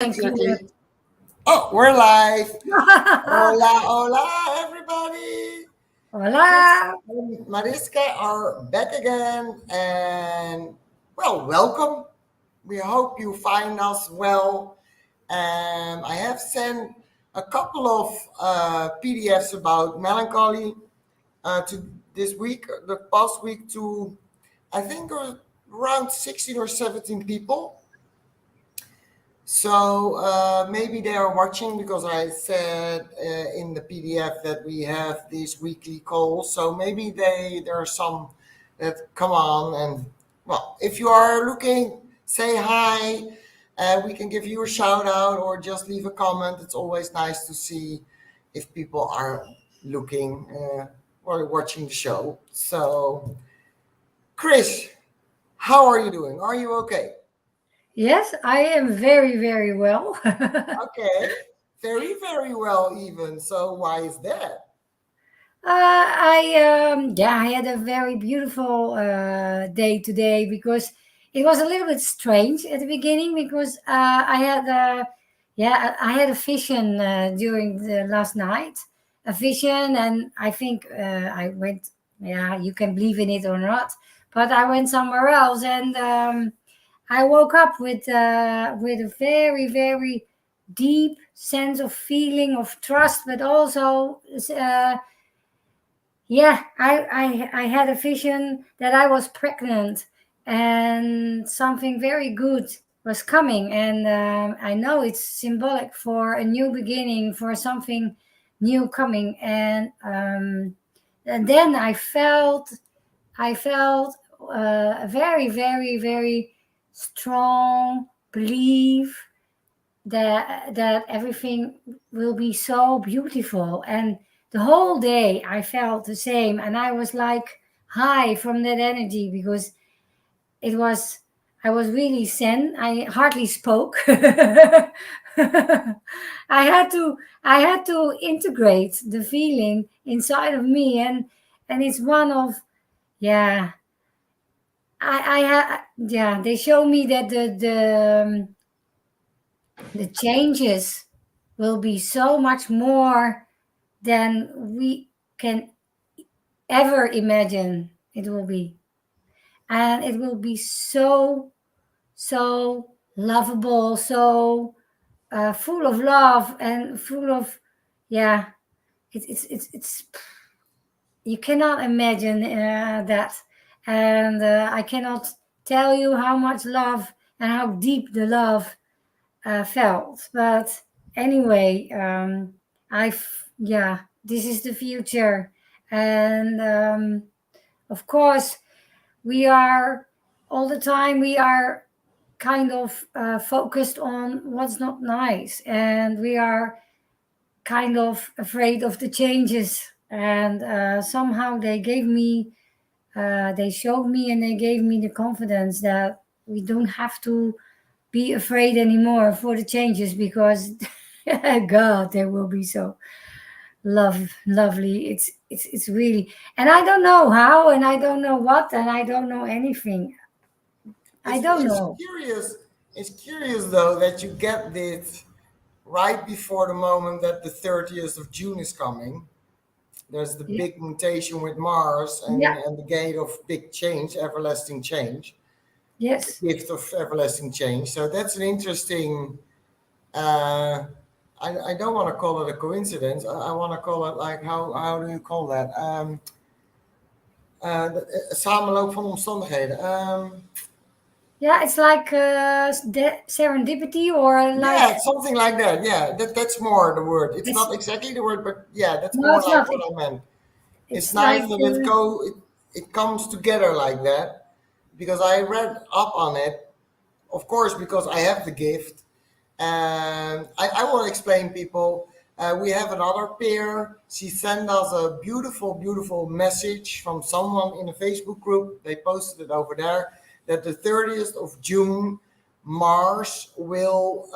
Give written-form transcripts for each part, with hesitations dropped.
Exactly. Oh, we're live. Hola, hola, everybody. Chris Hola. and Mariska are back again. And, well, welcome. We hope you find us well. And I have sent a couple of PDFs about melancholy to this week, the past week, to I think around 16 or 17 people. So maybe they are watching because I said in the PDF that we have these weekly calls. So maybe there are some that come on and well, if you are looking, say hi. We can give you a shout out or just leave a comment. It's always nice to see if people are looking or watching the show. So, Chris, how are you doing? Are you okay? Yes, I am very, very well. Okay, very, very well, even. So, why is that? I had a very beautiful day today because it was a little bit strange at the beginning because I had a vision during the last night, a vision, and I think I went. Yeah, you can believe in it or not, but I went somewhere else, and I woke up with a very, very deep sense of feeling of trust, but also. I had a vision that I was pregnant and something very good was coming. And I know it's symbolic for a new beginning, for something new coming. And then I felt a very, very, very strong belief that everything will be so beautiful. And the whole day I felt the same, and I was like high from that energy because it was I was really zen. I hardly spoke. I had to integrate the feeling inside of me, and it's one of, yeah, they show me that the changes will be so much more than we can ever imagine it will be. And it will be so, so lovable, so full of love and full of, yeah, it's you cannot imagine that. And I cannot tell you how much love and how deep the love felt. But anyway, this is the future. And of course, we are all the time, we are kind of focused on what's not nice. And we are kind of afraid of the changes. And somehow they showed me and they gave me the confidence that we don't have to be afraid anymore for the changes because God, they will be so lovely. It's really, and I don't know how, and I don't know what, and I don't know anything. I It's don't it's know. curious. It's curious though that you get this right before the moment that the 30th of June is coming. There's the Yeah, big mutation with Mars yeah, and the gate of big change, everlasting change, the yes. gift of everlasting change. So that's an interesting. Uh, I don't want to call it a coincidence. I want to call it like how do you call that? Samenloop van omstandigheden. Yeah, it's like serendipity, or like, Yeah, something like that. Yeah, that's more the word. It's it's not exactly the word, but yeah, that's no, more it's like not. what I meant. It's It's nice like that it comes together like that because I read up on it, of course, because I have the gift. And I will explain people. We have another peer. She sent us a beautiful, beautiful message from someone in a Facebook group. They posted it over there that the 30th of June, Mars will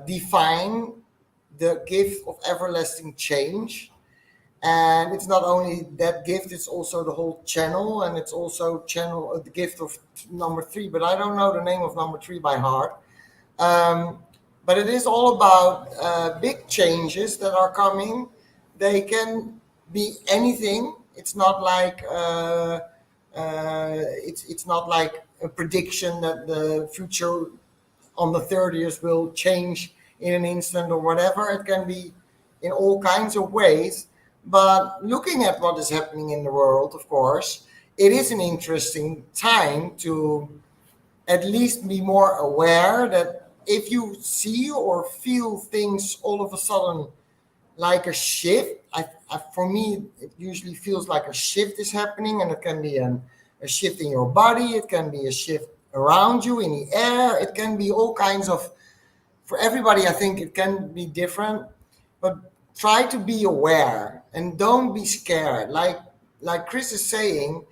define the gift of everlasting change. And it's not only that gift, it's also the whole channel, and it's also channel the gift of number three, but I don't know the name of number three by heart. Um, but it is all about big changes that are coming. They can be anything. It's not like it's not like a prediction that the future on the 30th will change in an instant or whatever. It can be in all kinds of ways. But looking at what is happening in the world, of course, it is an interesting time to at least be more aware that if you see or feel things all of a sudden like a shift, for me, it usually feels like a shift is happening, and it can be a shift in your body, it can be a shift around you in the air, it can be all kinds of, for everybody, I think it can be different, but try to be aware and don't be scared. Like Chris is saying,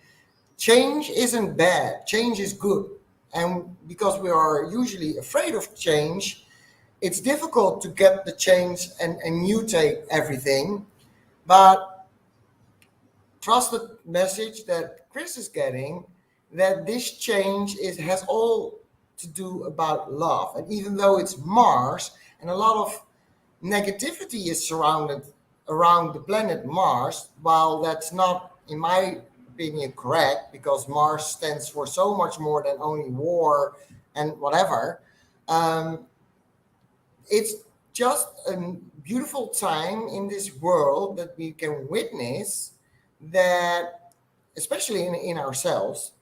change isn't bad, change is good. And because we are usually afraid of change, it's difficult to get the change and mutate everything. But trust the message that Chris is getting, that this change has all to do about love. And even though it's Mars and a lot of negativity is surrounded around the planet Mars, while that's not, in my opinion, correct, because Mars stands for so much more than only war and whatever. Um, it's just a beautiful time in this world that we can witness that, especially in ourselves,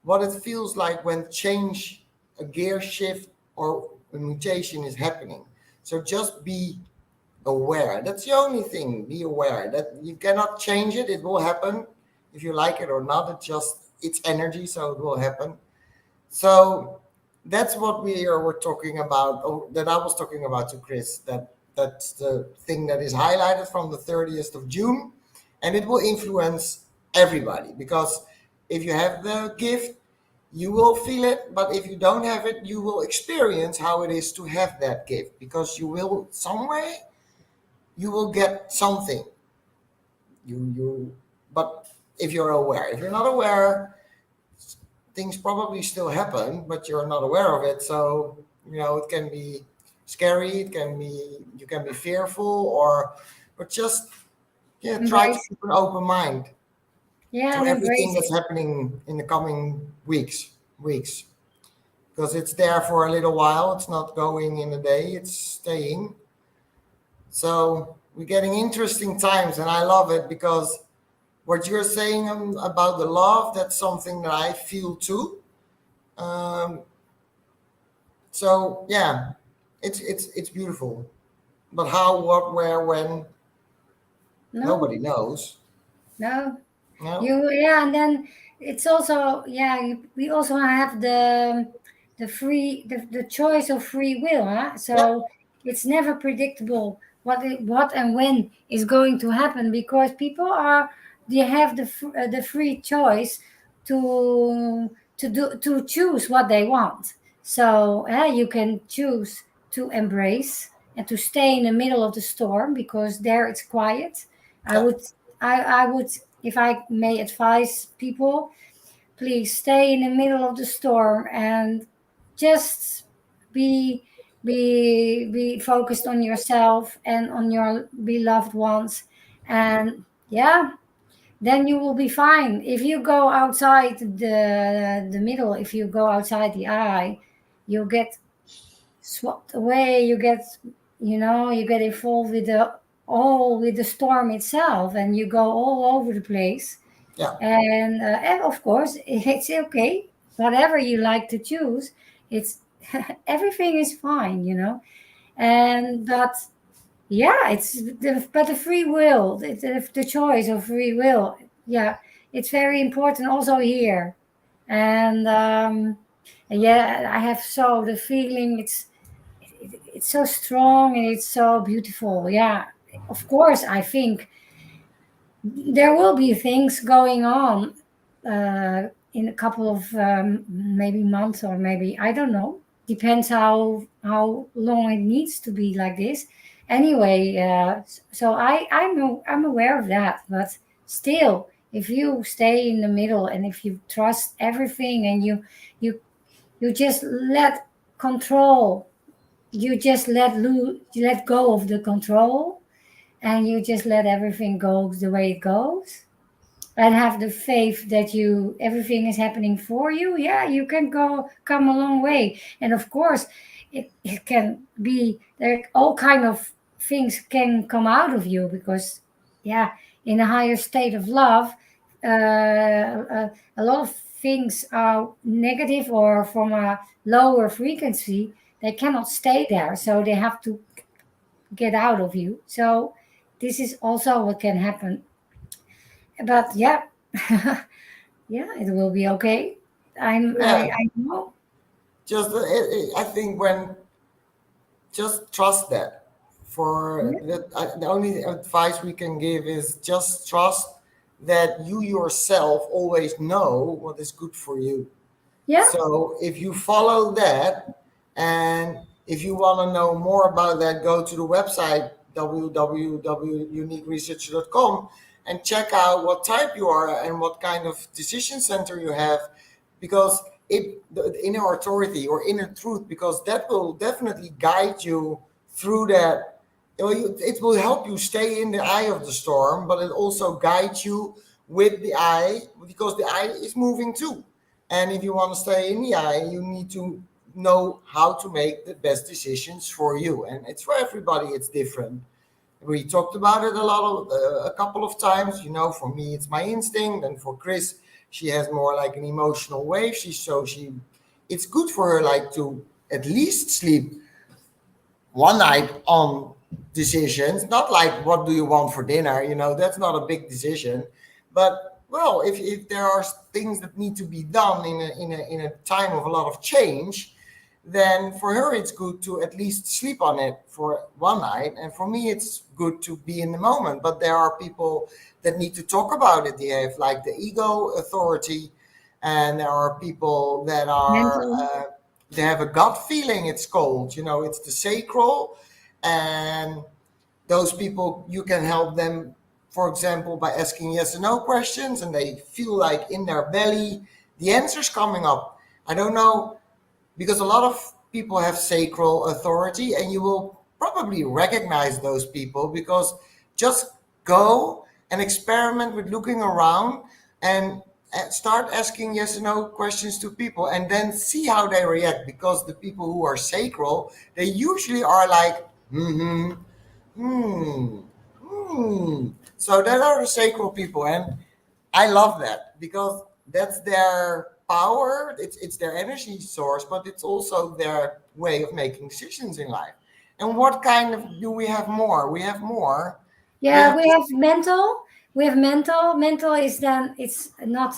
what it feels like when change, a gear shift, or a mutation is happening. So just be aware. That's the only thing. Be aware that you cannot change it. It will happen if you like it or not. It's energy, so it will happen. So that's what we're talking about. That I was talking about to Chris. That's the thing that is highlighted from the 30th of June, and it will influence everybody, because if you have the gift, you will feel it. But if you don't have it, you will experience how it is to have that gift, because you will some way you will get something. You But if you're aware, if you're not aware, things probably still happen, but you're not aware of it. So, it can be scary, you can be fearful, or just, yeah, try to Embrace. keep an open mind Yeah, to and everything embrace that's it. happening in the coming weeks, because it's there for a little while. It's not going in a day, it's staying. So we're getting interesting times, and I love it, because what you're saying about the love, that's something that I feel too. Um, so yeah, it's beautiful. But how, what, where, when, No, nobody knows. no. No. You Yeah, and then it's also, yeah, we also have the choice of free will, huh? Yeah. So it's never predictable what and when is going to happen, because they have the free choice to choose what they want. So you can choose to embrace and to stay in the middle of the storm, because there it's quiet. I Yeah. would I would, if I may advise people, please stay in the middle of the storm and just be be focused on yourself and on your beloved ones. And yeah, then you will be fine. If you go outside the middle, if you go outside the eye, you get swept away, you get involved with the storm itself, and you go all over the place. Yeah. And of course, it's okay, whatever you like to choose. It's everything is fine. And but yeah, but the free will, the choice of free will, yeah, it's very important also here. And yeah, I have so the feeling it's so strong and it's so beautiful. Yeah, of course, I think there will be things going on in a couple of maybe months, or maybe I don't know. Depends how long it needs to be like this. Anyway, so I'm aware of that, but still, if you stay in the middle and if you trust everything and you you just let control you just let go of the control, and you just let everything go the way it goes, and have the faith that you everything is happening for you. Yeah, you can come a long way. And of course, it can be there, all kind of things can come out of you, because yeah, in a higher state of love, a lot of things are negative or from a lower frequency. They cannot stay there, so they have to get out of you. So this is also what can happen. But yeah, yeah, it will be okay. Yeah, I know. just I think when just trust that. For Yeah, that, the only advice we can give is just trust that you yourself always know what is good for you. yeah, So if you follow that, and if you want to know more about that, go to the website www.uniqueresearch.com and check out what type you are and what kind of decision center you have, because the inner authority or inner truth, because that will definitely guide you through that. It will help you stay in the eye of the storm, but it also guides you with the eye, because the eye is moving too. And if you want to stay in the eye, you need to know how to make the best decisions for you. And it's for everybody, it's different. We talked about it a couple of times. For me, it's my instinct, and for Chris, she has more like an emotional wave. It's good for her, like, to at least sleep one night on decisions, not like what do you want for dinner. That's not a big decision. But well, if there are things that need to be done in a time of a lot of change, then for her it's good to at least sleep on it for one night, and for me it's good to be in the moment. But there are people that need to talk about it. They have like the ego authority, and there are people that are mental. they have a gut feeling, it's called. It's the sacral. And those people, you can help them, for example, by asking yes and no questions, and they feel like in their belly the answers coming up. I don't know, because a lot of people have sacral authority, and you will probably recognize those people, because just go and experiment with looking around, and start asking yes and no questions to people, and then see how they react, because the people who are sacral, they usually are like, hmm, hmm, hmm. So that are the sacral people, and I love that, because that's their power. It's their energy source, but it's also their way of making decisions in life. And what kind of do we have more? We have more. We Yeah, have we this. have mental. We have mental. Mental is then it's not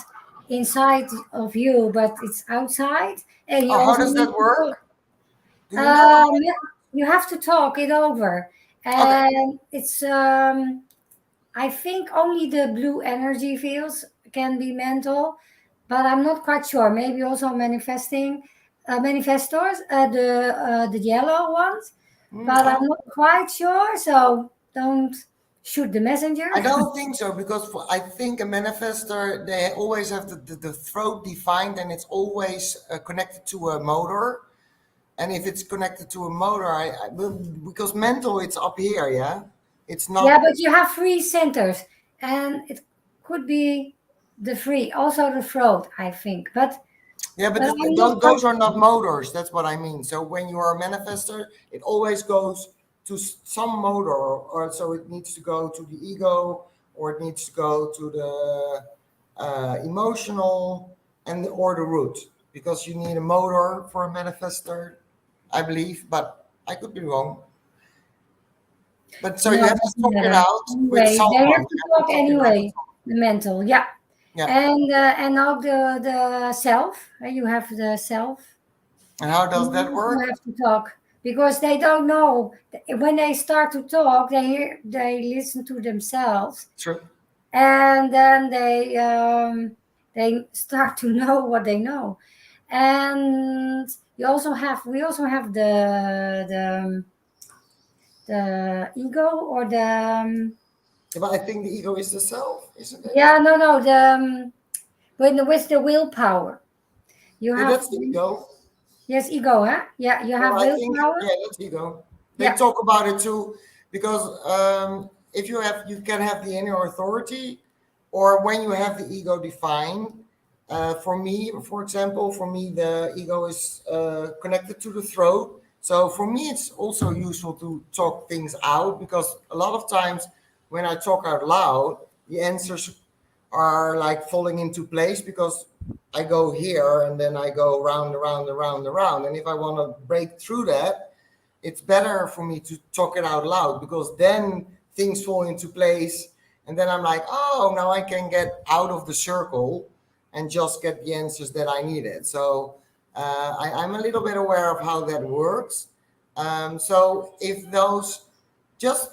inside of you, but it's outside, and you Oh, how also does need that to talk. work? Do you know how it Yeah, you have to talk it over, works? Okay. and it's I think only the blue energy fields can be mental, but I'm not quite sure. Maybe also manifestors, the yellow ones, but I'm Oh, not quite sure. So don't shoot the messenger. I don't think so, because I think a manifestor, they always have the throat defined, and it's always connected to a motor. And if it's connected to a motor, because mental, it's up here, yeah. It's Yeah, not. but you have three centers, and it could be the three, also the throat, I think. Yeah, but But I'm not quite those are not motors. That's what I mean. So when you are a manifester, it always goes to some motor, or so it needs to go to the ego, or it needs to go to the emotional, or the root, because you need a motor for a manifester, I believe, but I could be wrong. But so No, you it have to doesn't talk it matter. out with Anyway, they someone. have You to have to talk talk it out with anyway. someone. The mental, yeah, Yeah. and now the self. You have the self. And how does that You work? have to talk because they don't know when they start to talk. They listen to themselves, True. and then they start to know what they know. And we also have the ego or the Yeah, but I think the ego is the self, isn't it? yeah, no, the with the willpower. You Yeah, have that's the ego. Yes, ego, huh? Yeah, you Well, have I think, willpower. yeah, that's ego. They Yeah. talk about it too, because if you can have the inner authority, or when you have the ego defined. For me, for example, for me, the ego is connected to the throat. So for me, it's also useful to talk things out, because a lot of times when I talk out loud, the answers are like falling into place, because I go here and then I go round, around, around, around. And if I want to break through that, it's better for me to talk it out loud, because then things fall into place. And then I'm like, oh, now I can get out of the circle and just get the answers that I needed. So I'm a little bit aware of how that works. So if those, just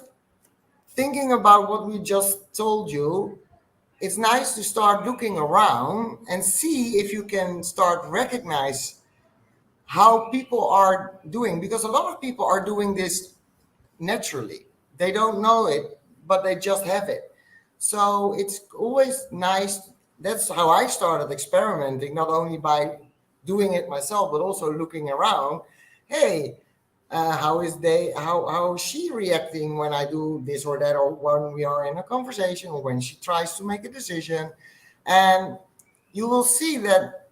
thinking about what we just told you, it's nice to start looking around and see if you can start recognize how people are doing, because a lot of people are doing this naturally. They don't know it, but they just have it. So it's always nice. That's how I started experimenting, not only by doing it myself, but also looking around. Hey, how is she reacting when I do this or that, or when we are in a conversation, or when she tries to make a decision. And you will see that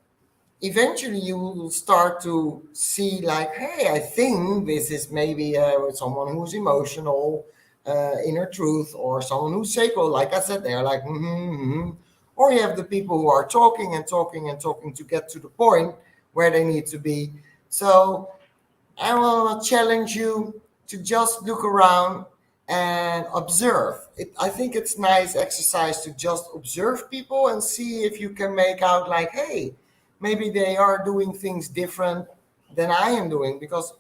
eventually you will start to see, like, hey, I think this is maybe someone who's emotional, inner truth, or someone who's sacral, like I said, they're like, or you have the people who are talking and talking and talking to get to the point where they need to be. So I will challenge you to just look around and observe. I think it's nice exercise to just observe people and see if you can make out, like, hey, maybe they are doing things different than I am doing. Because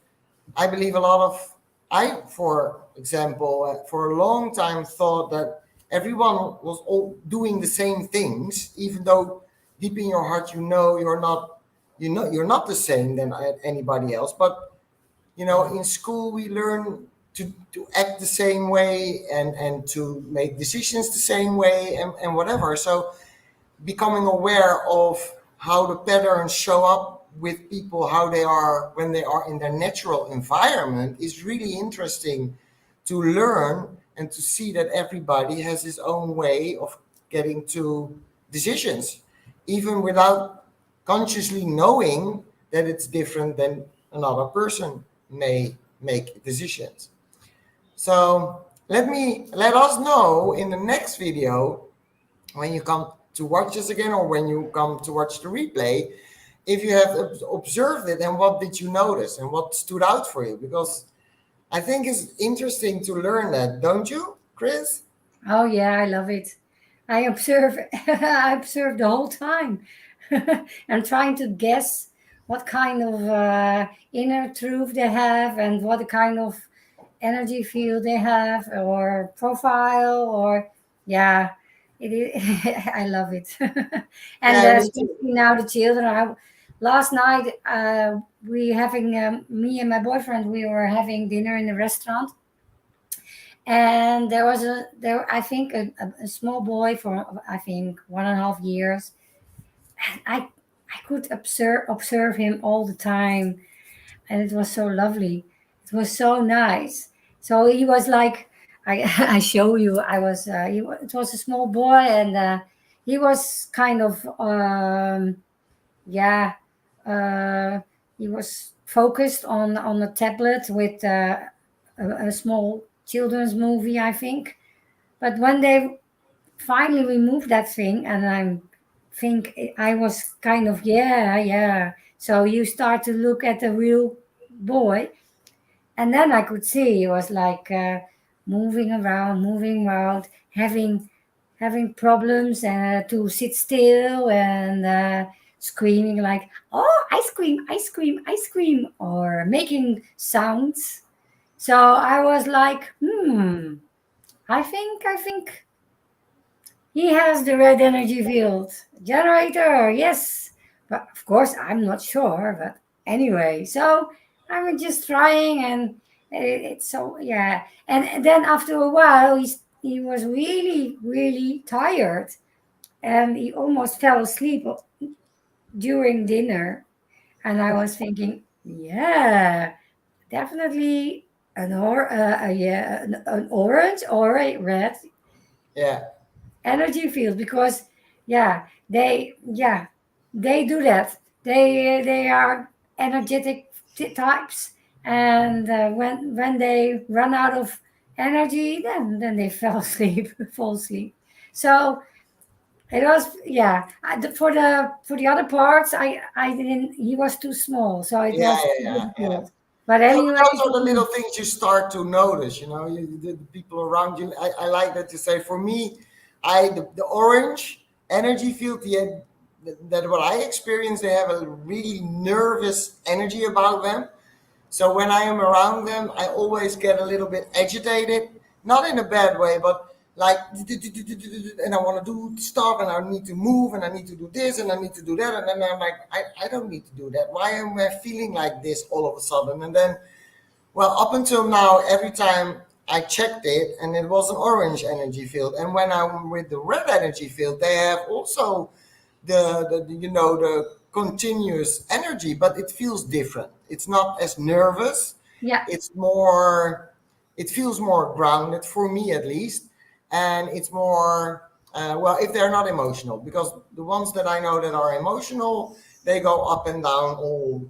I believe a lot of, for example, for a long time thought that everyone was all doing the same things, even though deep in your heart you're not the same than anybody else. But in school we learn to act the same way, and to make decisions the same way, and whatever. So becoming aware of how the patterns show up with people, how they are when they are in their natural environment, is really interesting to learn, and to see that everybody has his own way of getting to decisions, even without consciously knowing that it's different than another person may make decisions. So let us know in the next video, when you come to watch us again, or when you come to watch the replay, if you have observed it, and what did you notice and what stood out for you. Because I think it's interesting to learn that, don't you, Chris? Oh yeah, I love it. I observe. I observe the whole time. I'm trying to guess what kind of inner truth they have, and what kind of energy field they have, or profile, or yeah, it is. I love it. And Yeah, me especially too. now the children. Last night, we having me and my boyfriend. We were having dinner in a restaurant, and there was I think a small boy for I think 1.5 years, and I could observe him all the time, and it was so lovely. It was so nice. So he was like, I I show you. I was it was a small boy, and he was kind of yeah, uh, he was focused on a tablet with a small children's movie, I think. But when they finally removed that thing, and I was kind of, yeah, yeah. So you start to look at the real boy, and then I could see he was like moving around, having problems to sit still, and screaming like, "Oh, ice cream, ice cream, ice cream!" or making sounds. So I was like, I think he has the red energy field generator. Yes, but of course I'm not sure. But anyway, so I was just trying, and it's so yeah. And then after a while, he was really really tired, and he almost fell asleep during dinner. And I was thinking, Yeah, definitely an orange or a red Yeah, energy field, because yeah, they do that. They are energetic types, and when they run out of energy, then they fell asleep, fall asleep. So it was, yeah. For the other parts, I didn't. He was too small, so it yeah, was yeah, too yeah, yeah. difficult. But Yeah, but anyway, those are the little things you start to notice. The people around you. I like that to say. For me, the orange energy field. Yeah, that what I experience. They have a really nervous energy about them. So when I am around them, I always get a little bit agitated, not in a bad way, but like, and I want to do stuff, and I need to move, and I need to do this, and I need to do that, and then I'm like, I don't need to do that. Why am I feeling like this all of a sudden? And then, well, up until now, every time I checked it, and it was an orange energy field, and when I'm with the red energy field, they have also the continuous energy, but it feels different. It's not as nervous. yeah, It's more. It feels more grounded for me at least, and it's more. Well, if they're not emotional, because the ones that I know that are emotional, they go up and down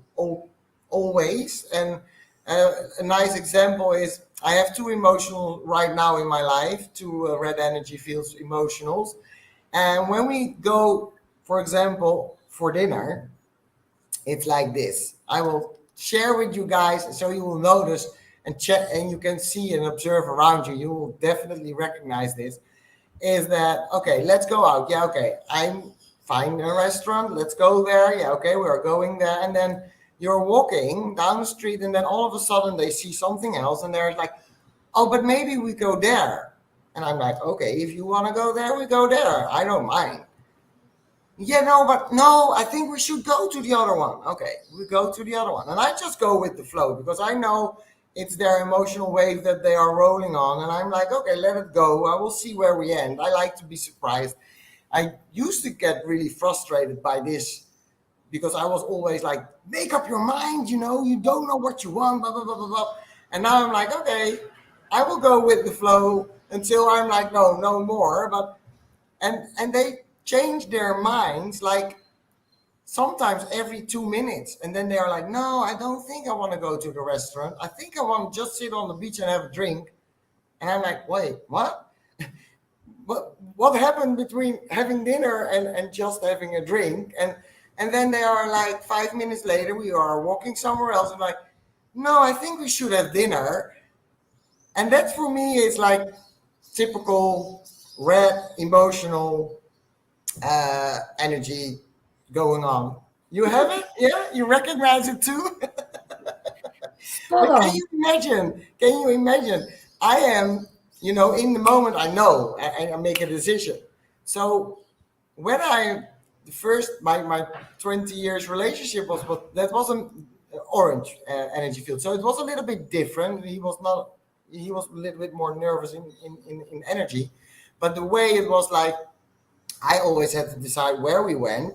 always. And a nice example is I have two emotional right now in my life, two red energy fields emotionals, and when we go, for example, for dinner, it's like this. I will share with you guys so you will notice and check, and you can see and observe around you. You will definitely recognize this. Is that okay? Let's go out. Yeah, okay. I'm finding a restaurant. Let's go there. Yeah, okay. We are going there. And then you're walking down the street, and then all of a sudden they see something else, and they're like, oh, but maybe we go there. And I'm like, okay, if you want to go there, we go there. I don't mind. Yeah, no, but no, I think we should go to the other one. Okay, we go to the other one. And I just go with the flow because I know it's their emotional wave that they are rolling on. And I'm like, okay, let it go. I will see where we end. I like to be surprised. I used to get really frustrated by this because I was always like, make up your mind, you don't know what you want, blah, blah, blah, blah, blah. And now I'm like, okay, I will go with the flow until I'm like, no, no more. But and they change their minds like sometimes every 2 minutes, and then they are like, no, I don't think I want to go to the restaurant. I think I want to just sit on the beach and have a drink. And I'm like, wait, what? What happened between having dinner and just having a drink? And then they are like 5 minutes later, we are walking somewhere else, and like, no, I think we should have dinner. And that for me is like typical red emotional energy going on. You have it? Yeah? You recognize it too? spot But can on. you imagine? Can you imagine? I am, in the moment I know and I make a decision. So when the first, my 20 years relationship was, but that wasn't orange energy field. So it was a little bit different. He was a little bit more nervous in energy. But the way it was like, I always had to decide where we went,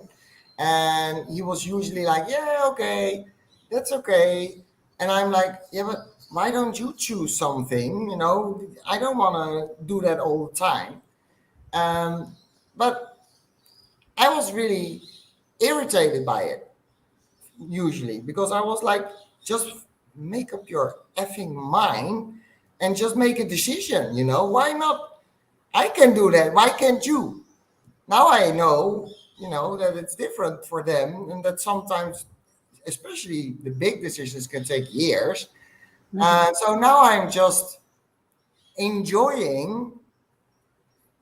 and he was usually like, "Yeah, okay, that's okay," and I'm like, "Yeah, but why don't you choose something? I don't want to do that all the time." But I was really irritated by it usually because I was like, "Just make up your effing mind and just make a decision. Why not? I can do that. Why can't you?" Now I know, that it's different for them, and that sometimes, especially the big decisions, can take years. Mhm. So now I'm just enjoying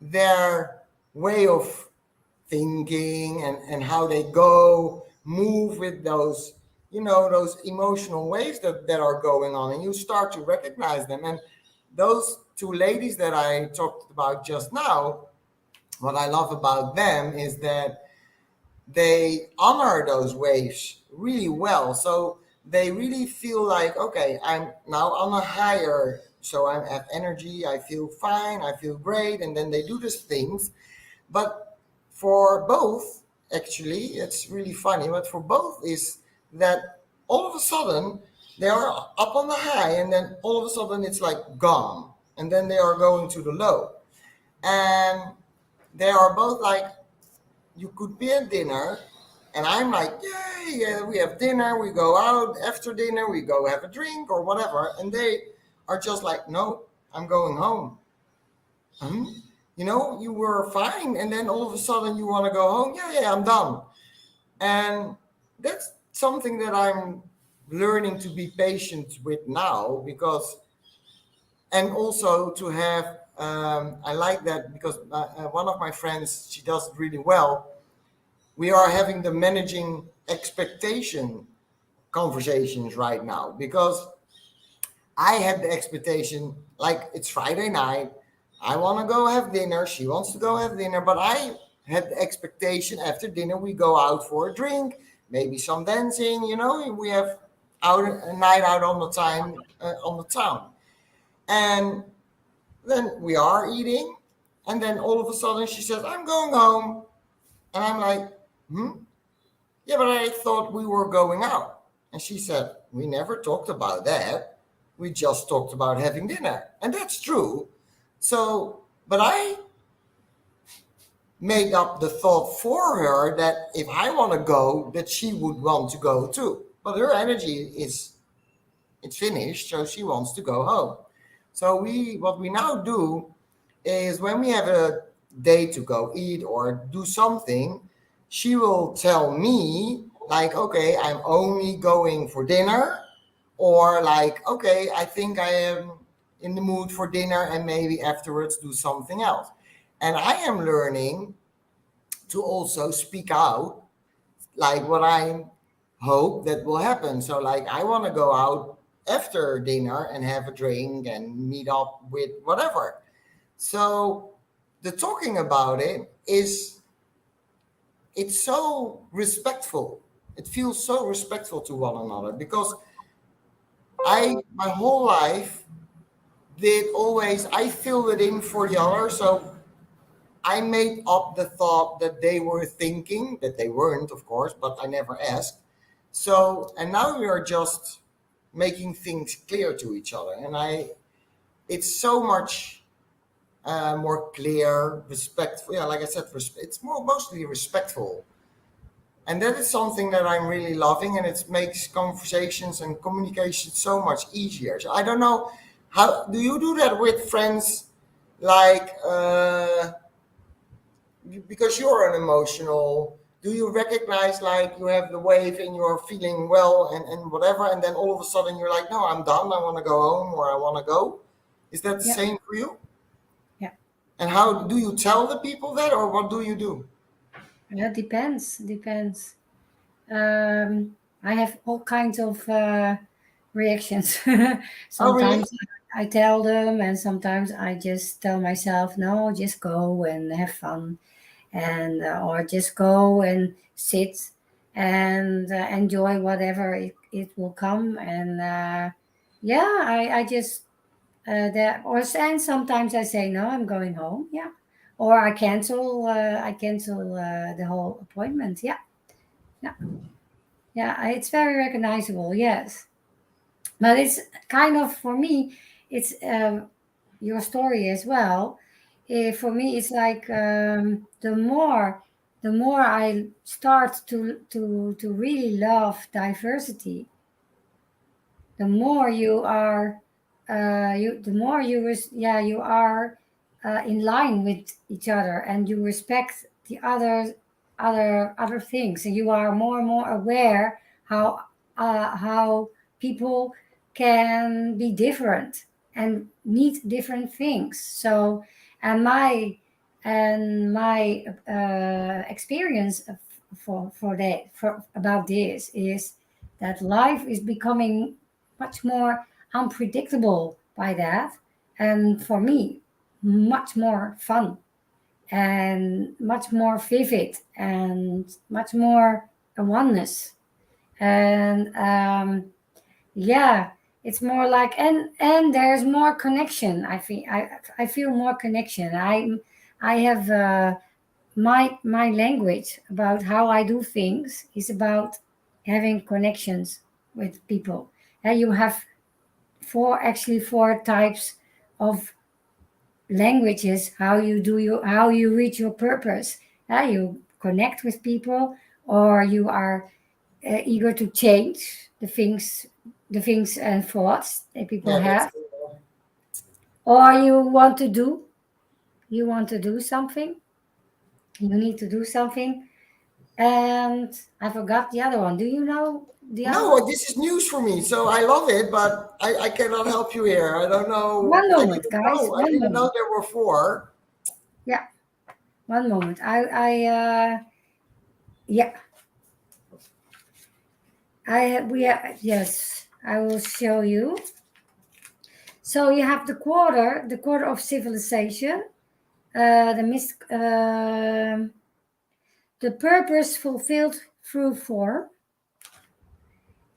their way of thinking and how they go move with those emotional waves that are going on, and you start to recognize them. And those two ladies that I talked about just now, what I love about them is that they honor those waves really well. So they really feel like, okay, I'm now on a higher, so I have energy, I feel fine, I feel great, and then they do these things. But for both, actually, it's really funny, but for both is that all of a sudden they are up on the high, and then all of a sudden it's like gone, and then they are going to the low. And they are both like, you could be at dinner, and I'm like, yeah, yeah, we have dinner, we go out after dinner, we go have a drink or whatever. And they are just like, no, I'm going home. Hmm? You know, you were fine, and then all of a sudden you want to go home. Yeah, yeah, I'm done. And that's something that I'm learning to be patient with now, because, and also to have, I like that because one of my friends, she does it really well. We are having the managing expectation conversations right now, because I had the expectation, like, it's Friday night, I want to go have dinner, she wants to go have dinner, but I had the expectation after dinner we go out for a drink, maybe some dancing, you know, we have out a night out on the time on the town. And then we are eating, and then all of a sudden she says, I'm going home. And I'm like, hmm? Yeah, but I thought we were going out. And she said, we never talked about that. We just talked about having dinner. And that's true. So, but I made up the thought for her that if I want to go, that she would want to go too. But her energy is, it's finished, so she wants to go home. So what we now do is when we have a day to go eat or do something, she will tell me like, okay, I'm only going for dinner, or like, okay, I think I am in the mood for dinner and maybe afterwards do something else. And I am learning to also speak out like what I hope that will happen. So like I want to go out after dinner and have a drink and meet up with whatever. So the talking about it is, it's so respectful. It feels so respectful to one another, because I my whole life did always, I filled it in for the other. So I made up the thought that they were thinking, that they weren't, of course, but I never asked. So, and now we are just making things clear to each other. And it's so much more clear, respectful. Yeah, like I said, it's more mostly respectful. And that is something that I'm really loving, and it makes conversations and communication so much easier. So I don't know, how do you do that with friends? Like, because you're an emotional, do you recognize like you have the wave and you're feeling well and whatever, and then all of a sudden you're like, no, I'm done, I want to go home, or I want to go? Is that the Yeah, same for you? yeah. And how do you tell the people that, or what do you do? It depends. I have all kinds of reactions. Oh, really? Sometimes I tell them, and sometimes I just tell myself, no, just go and have fun, and or just go and sit and enjoy whatever it will come. And yeah, I just that, or and sometimes I say, no, I'm going home. Yeah, or I cancel the whole appointment. Yeah, yeah. Yeah, it's very recognizable, yes. But it's kind of, for me, it's your story as well. For me, it's like the more I start to really love diversity, the more you are, the more yeah, you are in line with each other, and you respect the other things, and you are more and more aware how people can be different and need different things. So, and my experience for about this is that life is becoming much more unpredictable by that, and for me, much more fun and much more vivid and much more a oneness. And yeah, it's more like, and there's more connection. I feel more connection. I have my language about how I do things is about having connections with people. And you have four types of languages how you reach your purpose. You connect with people, or you are eager to change the things and thoughts that people Yeah, that's have, or you want to do something. You need to do something. And I forgot the other one. Do you know the other no. one? This is news for me, so I love it, but I cannot help you here. I don't know. One I moment, didn't guys. know. I One didn't know moment. there were four. Yeah, one moment. Yeah, yes, I will show you. So you have the quarter of civilization, the the purpose fulfilled through form,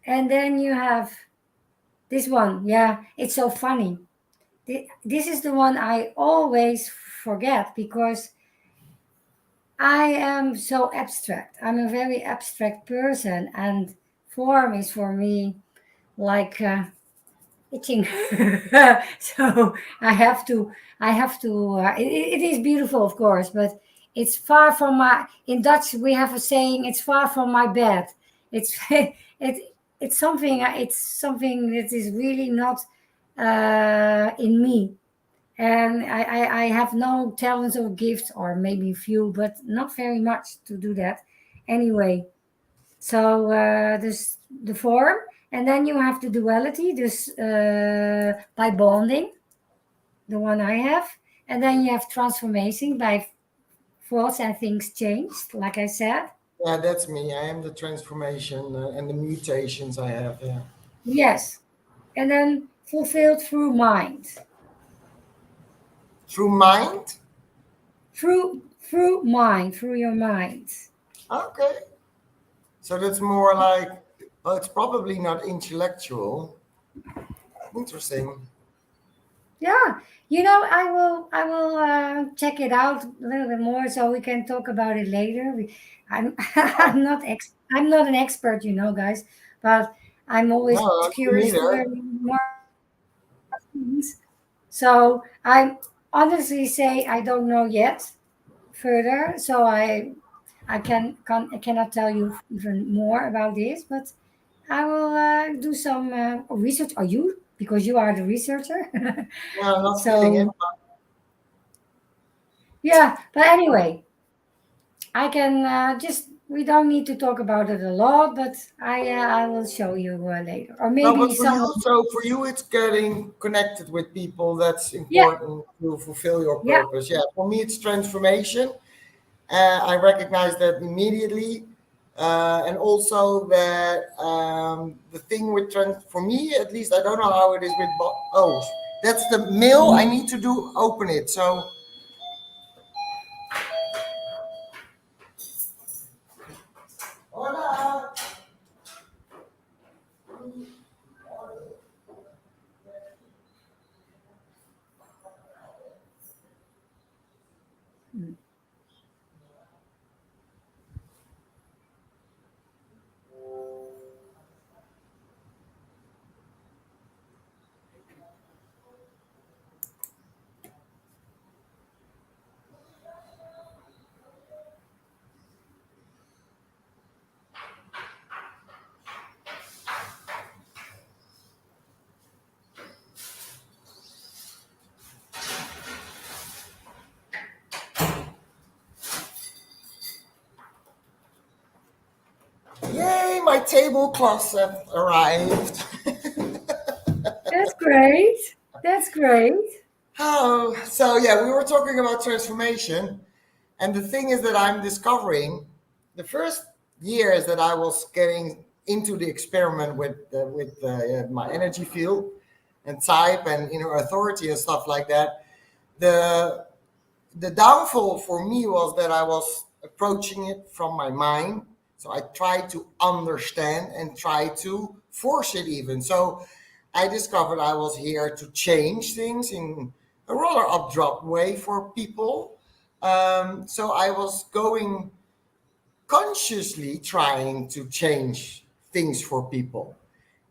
and then you have this one. Yeah, it's so funny. This is the one I always forget because I am so abstract. I'm a very abstract person, and form is for me like itching. So it is beautiful, of course, but it's far from my. In Dutch, we have a saying: "It's far from my bed." It's it's something that is really not in me. And I have no talents or gifts, or maybe few, but not very much to do that. Anyway, so this the form, and then you have the duality, this by bonding, the one I have, and then you have transformation by thoughts and things changed, like I said. Yeah, that's me. I am the transformation and the mutations I have. Yeah. Yes, and then fulfilled through mind, Through mind. through your mind. Okay. So that's more like. Well, it's probably not intellectual. Interesting. Yeah, I will check it out a little bit more so we can talk about it later. I'm Oh, I'm not an expert, guys, but I'm no, always me curious to neither. learn more things. So I honestly say I don't know yet further, so I cannot tell you even more about this, but I will do some research. Are you? Because you are the researcher. No, I'm not feeling it. So yeah, but anyway, I can just we don't need to talk about it a lot, but I will show you later, or No, maybe but for you, someone. so for you, it's getting connected with people. That's Yeah, important to fulfill your yeah, purpose. Yeah, for me, it's transformation. I recognize that immediately, and also that the thing with for me, at least, I don't know how it is with. Oh, that's the mail. I need to do open it. So, hola. Yay! My tablecloths have arrived. that's great. That's great. Oh, so yeah, we were talking about transformation, and the thing is that I'm discovering the first years that I was getting into the experiment with my energy field and type and authority and stuff like that. The the downfall for me was that I was approaching it from my mind. So I tried to understand and try to force it even. So I discovered I was here to change things in a rather abrupt way for people. So I was going consciously trying to change things for people.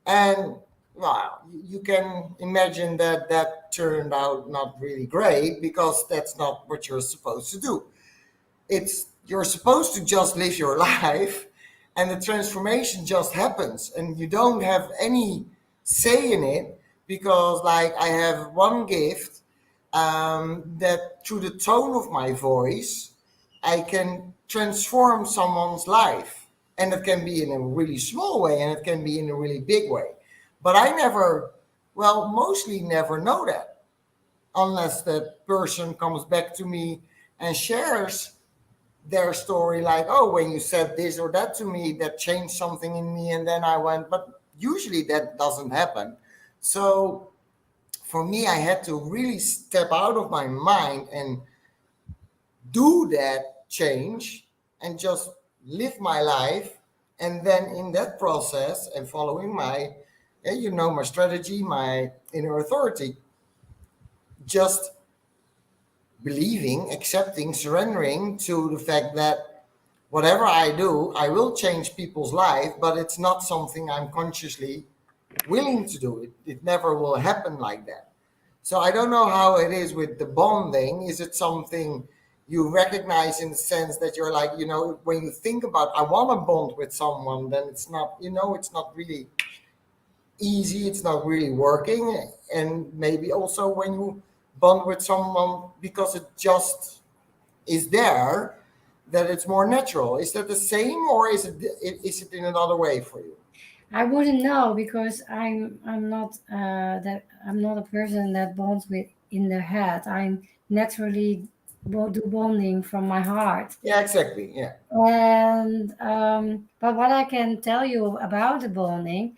And well, you can imagine that that turned out not really great because that's not what you're supposed to do. It's you're supposed to just live your life, and the transformation just happens, and you don't have any say in it because, like, I have one gift that through the tone of my voice, I can transform someone's life. And it can be in a really small way and it can be in a really big way. But I never, well, mostly never know that unless that person comes back to me and shares their story, like, oh, when you said this or that to me, that changed something in me. And then I went, but usually that doesn't happen. So for me, I had to really step out of my mind and do that change and just live my life. And then in that process and following my, my strategy, my inner authority, just believing, accepting, surrendering to the fact that whatever I do, I will change people's life, but it's not something I'm consciously willing to do. It never will happen like that. So I don't know how it is with the bonding. Is it something you recognize in the sense that you're like, when you think about, I want to bond with someone, then it's not, it's not really easy. It's not really working. And maybe also when you bond with someone because it just is there, that it's more natural. Is that the same, or is it in another way for you? I wouldn't know because I'm not a person that bonds with in the head. I'm naturally do bonding from my heart. Yeah, exactly. Yeah. And but what I can tell you about the bonding,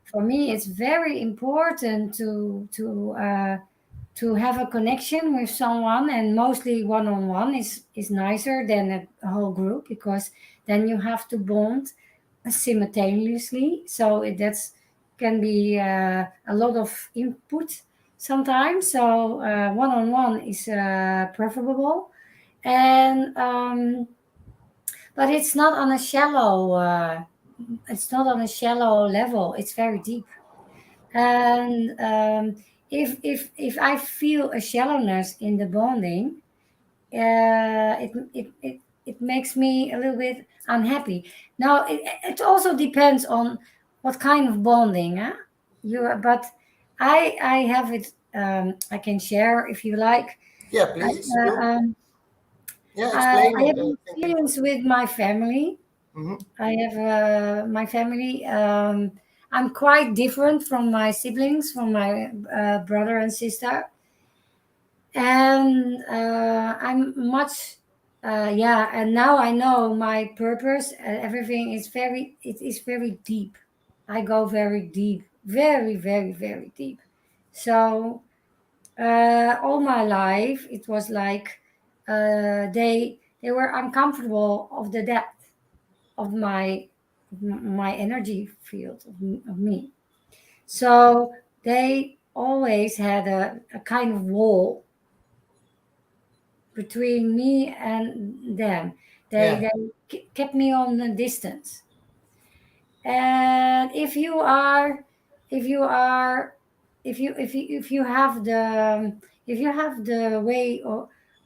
for me, it's very important to have a connection with someone, and mostly one on one is nicer than a whole group because then you have to bond simultaneously. So that's can be a lot of input sometimes. So one on one is preferable, and but it's not on a shallow. It's not on a shallow level. It's very deep, and if I feel a shallowness in the bonding, it makes me a little bit unhappy. Now it also depends on what kind of bonding, huh? But I have it. I can share if you like. Yeah, I, please do. Yeah, I explain have it. an I think it. experience with my family. Mhm. I have my family. I'm quite different from my siblings, from my brother and sister, and I'm much. Yeah, and now I know my purpose. Everything is very. It is very deep. I go very deep, very, very, very deep. So all my life, it was like they were uncomfortable of the depth of my energy field of me. So they always had a kind of wall between me and them. They Yeah, kept me on a distance. And if you are if you have the way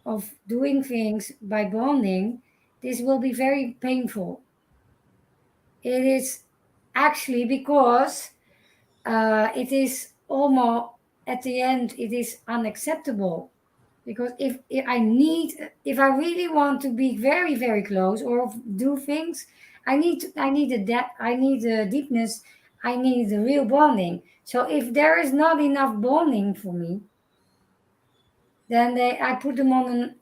of doing things by bonding, this will be very painful. It is actually because it is almost at the end it is unacceptable because if I really want to be very very close or do things, I need a depth, I need a deepness, I need the real bonding. So if there is not enough bonding for me, then I put them on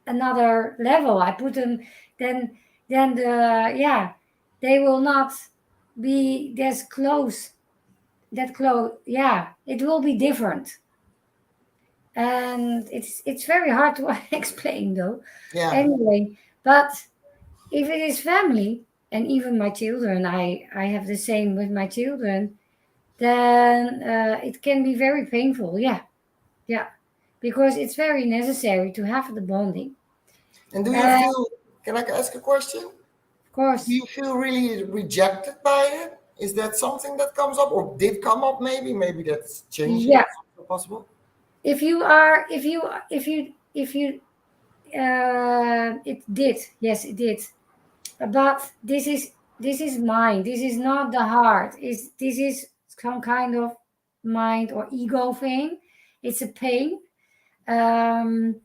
another level. I put them then the yeah, they will not be as close, that close. Yeah, it will be different, and it's very hard to explain though. yeah. Anyway, but if it is family and even my children, I have the same with my children, then it can be very painful. Yeah, yeah, because it's very necessary to have the bonding. And do you And feel? Can I ask a question? of Do course, you feel really rejected by it? Is that something that comes up or did come up? Maybe that's changing. Yeah. It's also possible. If you are, if you, it did. Yes, it did. But this is mind. This is not the heart. Is this is some kind of mind or ego thing? It's a pain. Um,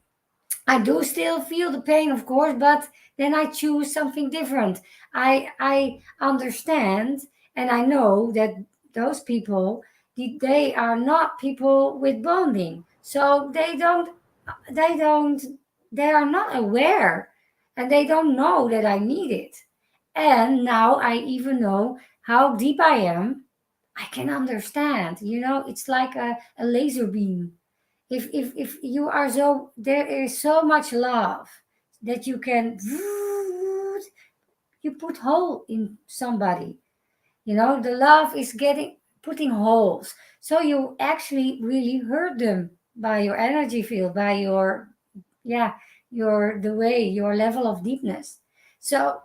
I do still feel the pain, of course, but then I choose something different. I understand and I know that those people, they are not people with bonding, so they don't they are not aware, and they don't know that I need it. And now I even know how deep I am. I can understand. It's like a laser beam. If you are so, there is so much love that you can, you put hole in somebody. The love is getting putting holes, so you actually really hurt them by your energy field, by your, yeah, the way, your level of deepness. So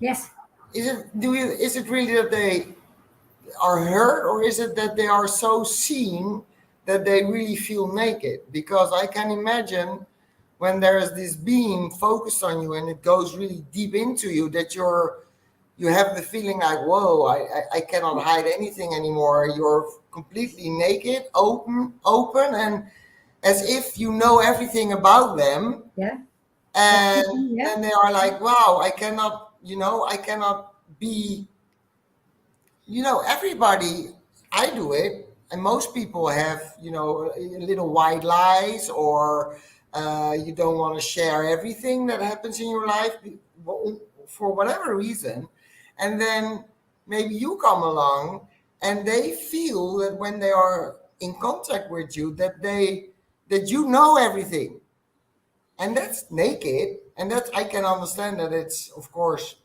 yes. Is it really that they are hurt, or is it that they are so seen that they really feel naked? Because I can imagine when there is this beam focused on you and it goes really deep into you, that you have the feeling like, whoa, I cannot hide anything anymore. You're completely naked, open, and as if you know everything about them. Yeah. And Yeah. then they are like, wow, I cannot be, everybody, I do it. And most people have, little white lies, or you don't want to share everything that happens in your life for whatever reason. And then maybe you come along and they feel that when they are in contact with you, that you know everything. And that's naked. And that I can understand that it's, of course,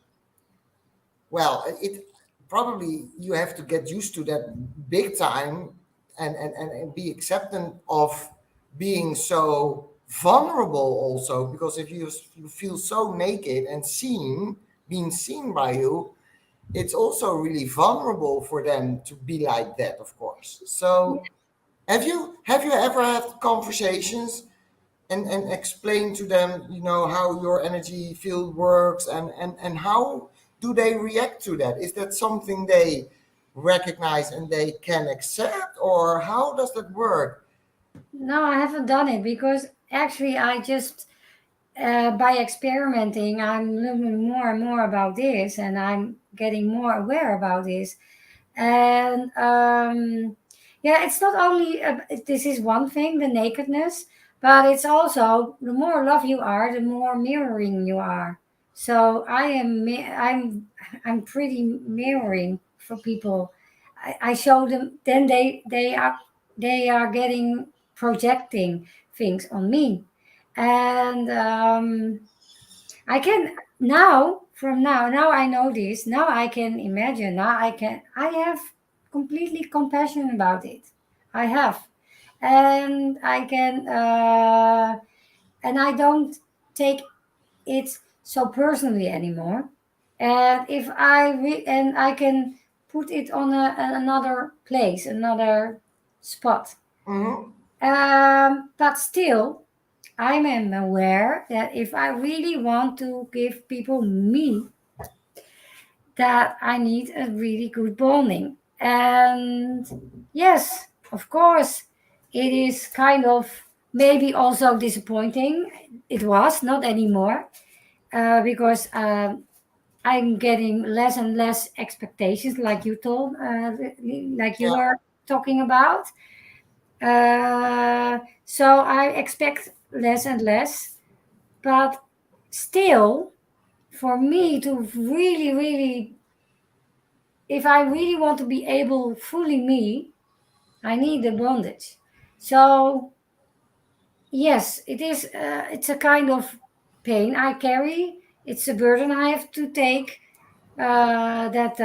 well, it probably you have to get used to that big time, and be acceptant of being so vulnerable also, because if you feel so naked and being seen by you, it's also really vulnerable for them to be like that, of course. So have you ever had conversations and explain to them, how your energy field works, and how do they react to that? Is that something they recognize and they can accept, or how does that work? No, I haven't done it because actually I just, by experimenting, I'm learning more and more about this, and I'm getting more aware about this. And yeah, it's not only this is one thing, the nakedness, but it's also the more love you are, the more mirroring you are. So I'm pretty mirroring for people. I show them, then they are getting, projecting things on me. And I can now, from now I know this. Now I can imagine. I have completely compassion about it. I have. And I can, and I don't take it so personally anymore. And if and I can put it on another place, another spot. Hmm. But still, I am aware that if I really want to give people me, that I need a really good bonding. And yes, of course, it is kind of maybe also disappointing. It was not anymore, because I'm getting less and less expectations, like you told, like you Yeah. were talking about. So I expect less and less, but still, for me to really, really, if I really want to be able fully me, I need the bondage. So yes, it is. It's a kind of pain I carry. It's a burden I have to take. That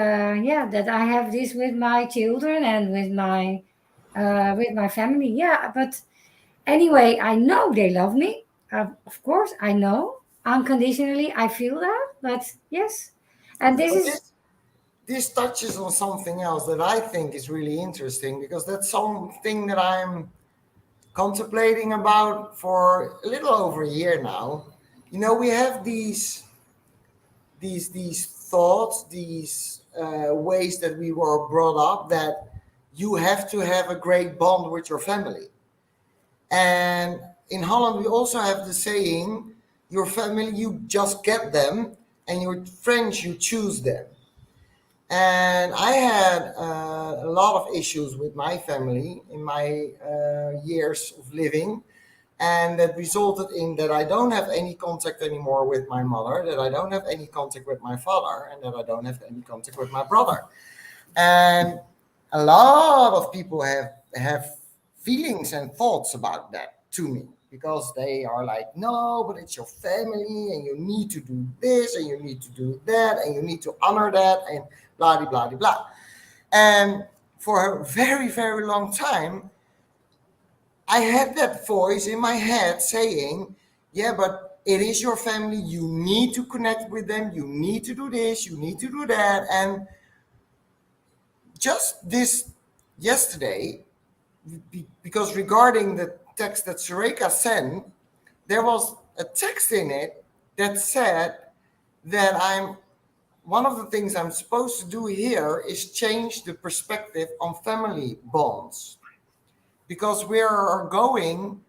yeah, that I have this with my children and with my family. Yeah, but anyway, I know they love me. Of course, I know unconditionally. I feel that. But yes, and this But is, this this touches on something else that I think is really interesting, because that's something that I'm contemplating about for a little over a year now. We have these thoughts, these ways that we were brought up, that you have to have a great bond with your family. And in Holland, we also have the saying, your family, you just get them, and your friends, you choose them. And I had a lot of issues with my family in my years of living. And that resulted in that I don't have any contact anymore with my mother, that I don't have any contact with my father, and that I don't have any contact with my brother. And a lot of people have feelings and thoughts about that to me, because they are like, no, but it's your family, and you need to do this, and you need to do that, and you need to honor that, and blah blah blah blah. And for a very very long time, I had that voice in my head saying, yeah, but it is your family, you need to connect with them, you need to do this, you need to do that. And just this yesterday, because regarding the text that Sareka sent, there was a text in it that said that one of the things I'm supposed to do here is change the perspective on family bonds, because we are going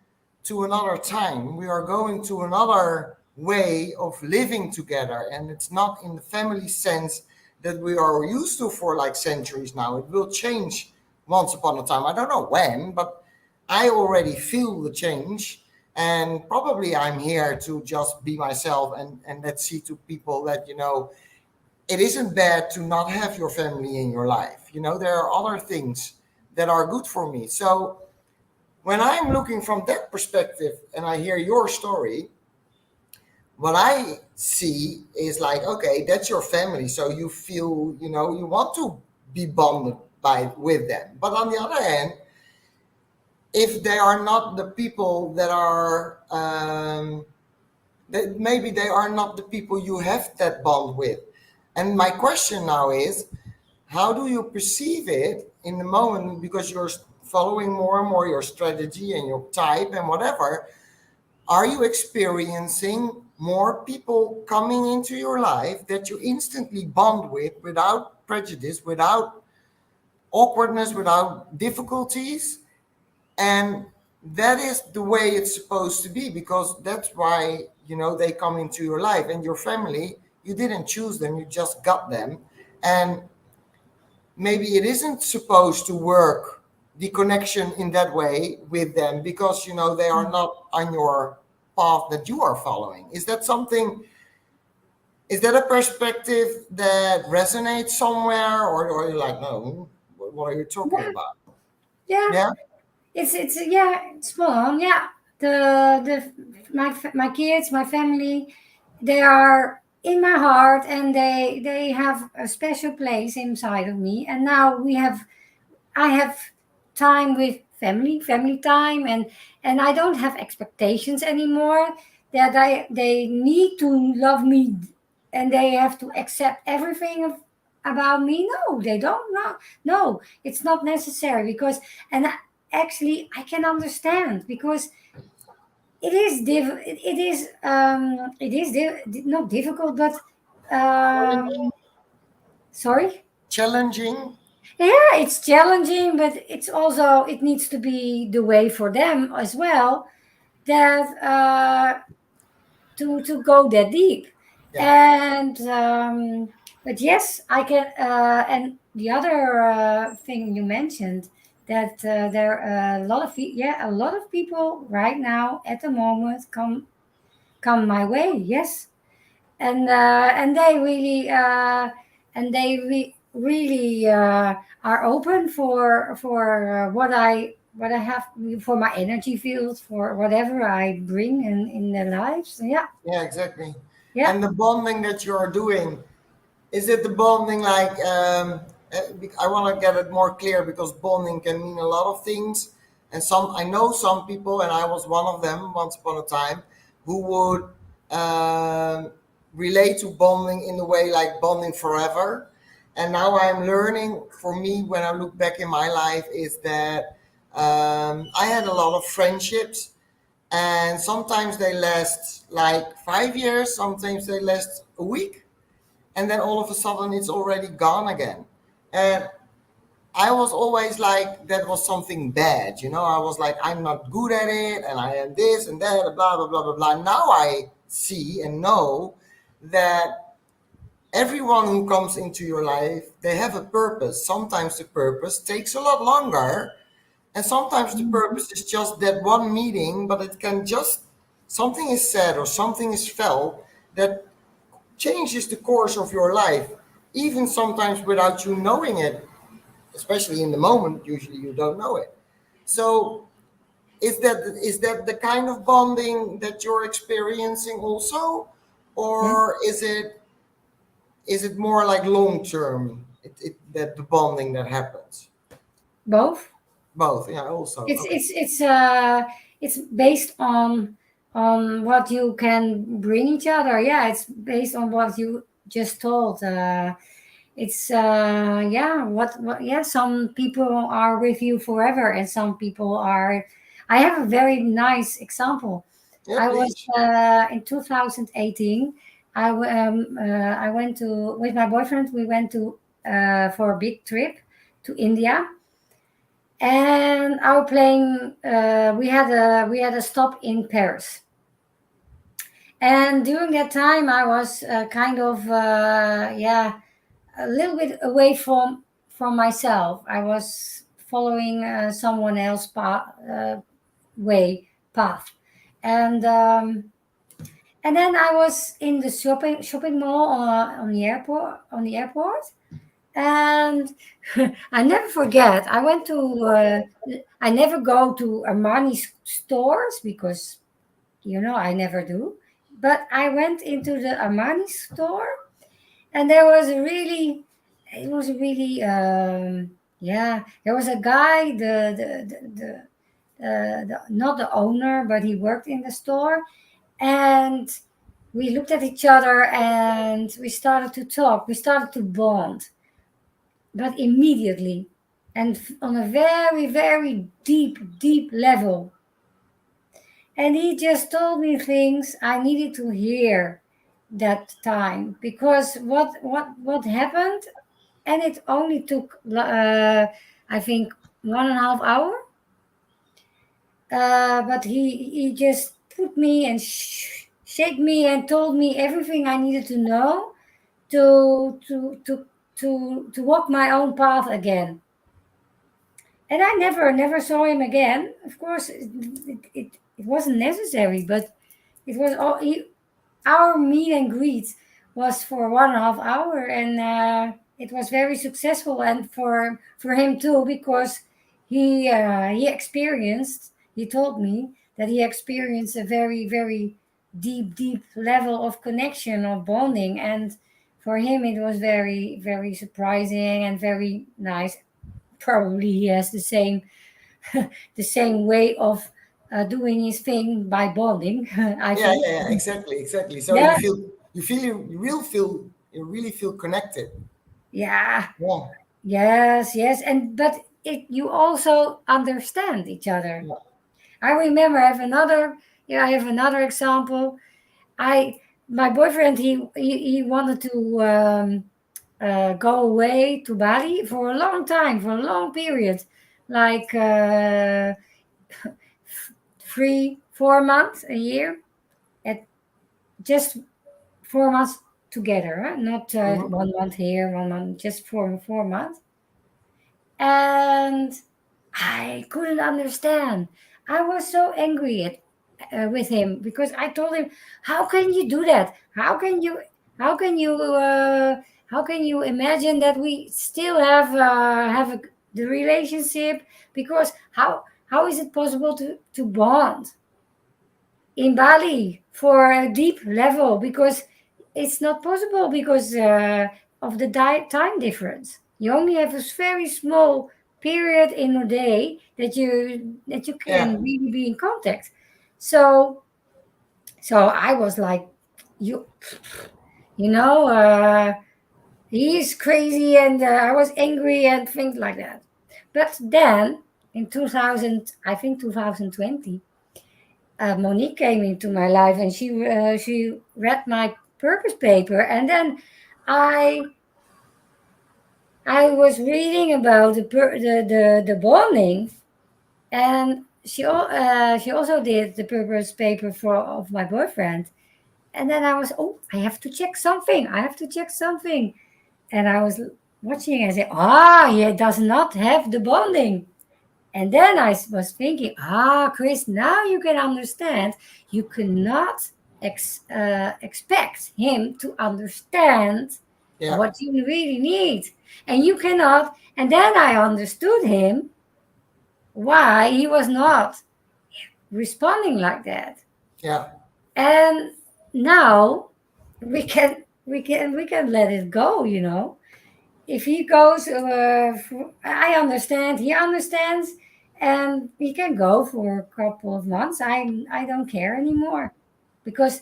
to another time, we are going to another way of living together, and it's not in the family sense that we are used to for like centuries now. It will change once upon a time. I don't know when, but I already feel the change, and probably I'm here to just be myself, and let's see to people that it isn't bad to not have your family in your life. There are other things that are good for me. So when I'm looking from that perspective and I hear your story, what I see is like, okay, that's your family. So you feel, you want to be bonded with them. But on the other hand, if they are not the people that are, that maybe they are not the people you have that bond with. And my question now is, how do you perceive it in the moment? Because you're following more and more your strategy and your type and whatever. Are you experiencing more people coming into your life that you instantly bond with without prejudice, without awkwardness, without difficulties? And that is the way it's supposed to be, because that's why, they come into your life. And your family, you didn't choose them, you just got them. And maybe it isn't supposed to work, the connection in that way with them, because they are not on your path that you are following. Is that a perspective that resonates somewhere, or you're like, no, what are you talking about? Yeah, Yeah. it's yeah, it's spot on. Yeah, my kids, my family, they are in my heart, and they have a special place inside of me. And now I have time with family time, and I don't have expectations anymore that they need to love me, and they have to accept everything about me. No, they don't. No, it's not necessary, because and actually I can understand, because not difficult, but um sorry. Challenging. Yeah, it's challenging, but it needs to be the way for them as well, that to go that deep. Yeah. And but yes, I can. And the other thing you mentioned, that there are a lot of a lot of people right now at the moment come my way. Yes, and they really really are open for what I have, for my energy field, for whatever I bring in their lives. Yeah, Yeah, exactly. yeah. And the bonding that you're doing, is it the bonding like, I want to get it more clear, because bonding can mean a lot of things. And I know some people, and I was one of them once upon a time, who would relate to bonding in the way like bonding forever. And now I'm learning. For me, when I look back in my life, is that I had a lot of friendships, and sometimes they last like 5 years, sometimes they last a week, and then all of a sudden it's already gone again. And I was always like, that was something bad, you know. I was like, I'm not good at it, and I am this and that, blah blah blah blah blah. Now I see and know that everyone who comes into your life, they have a purpose. Sometimes the purpose takes a lot longer, and sometimes the purpose is just that one meeting, but it can just, something is said or something is felt that changes the course of your life, even sometimes without you knowing it, especially in the moment. Usually you don't know it. So is that the kind of bonding that you're experiencing also, Yeah, or is it more like long term, that the bonding that happens? both. Both, yeah, also, It's okay. it's it's it's based on what you can bring each other. Yeah, it's based on what you just told. It's yeah, what yeah, some people are with you forever, and some people are. I have a very nice example. Yeah, I was please. in 2018. I went to with my boyfriend. We went to for a big trip to India, and our plane. We had a stop in Paris, and during that time, I was kind of yeah, a little bit away from myself. I was following someone else's path, and then I was in the shopping mall on the airport, and I never forget. I never go to Armani stores because I never do, but I went into the Armani store, and it was really yeah, there was a guy, not the owner, but he worked in the store, and we looked at each other and we started to talk, we started to bond, but immediately, and on a very, very deep level. And he just told me things I needed to hear that time, because what happened, and it only took I think 1.5 hour, but he just put me and shake me and told me everything I needed to know to walk my own path again. And I never saw him again. Of course, it wasn't necessary, but it was all our meet and greet was for 1.5 hour, and it was very successful, and for him too, because he experienced. He told me that he experienced a very, very deep level of connection, of bonding, and for him it was very, very surprising and very nice. Probably he has the same way of doing his thing by bonding. I Yeah, think. yeah, yeah, exactly, exactly. So Yeah, you really feel connected. yeah, Yeah, yes, yes, and but you also understand each other. yeah. I remember I have another example. I My boyfriend, he wanted to go away to Bali for a long time, for a long period, like 3 4 months a year, at just 4 months together, huh? Not Hmm. 1 month here, 1 month, just 4 months. And I couldn't understand. I was so angry with him, because I told him, "How can you do that? How can you, how can you imagine that we still have the relationship? Because how is it possible to bond in Bali for a deep level? Because it's not possible, because of the time difference. You only have a very small period in a day that you Yeah, can really be in contact." So I was like, you you know, he's crazy, and I was angry and things like that. But then in 2000, I think 2020, Monique came into my life, and she read my purpose paper, and then I I was reading about the bonding, and she also did the purpose paper for of my boyfriend. And then I was, oh, I have to check something. I have to check something. And I was watching and say, he does not have the bonding. And then was thinking, Chris, now you can understand. You cannot expect him to understand Yeah, what you really need. And you cannot. And then I understood him why he was not responding like that. yeah, And now we can let it go, you know. If he goes, I understand, he understands, and we can go for a couple of months. I don't care anymore, because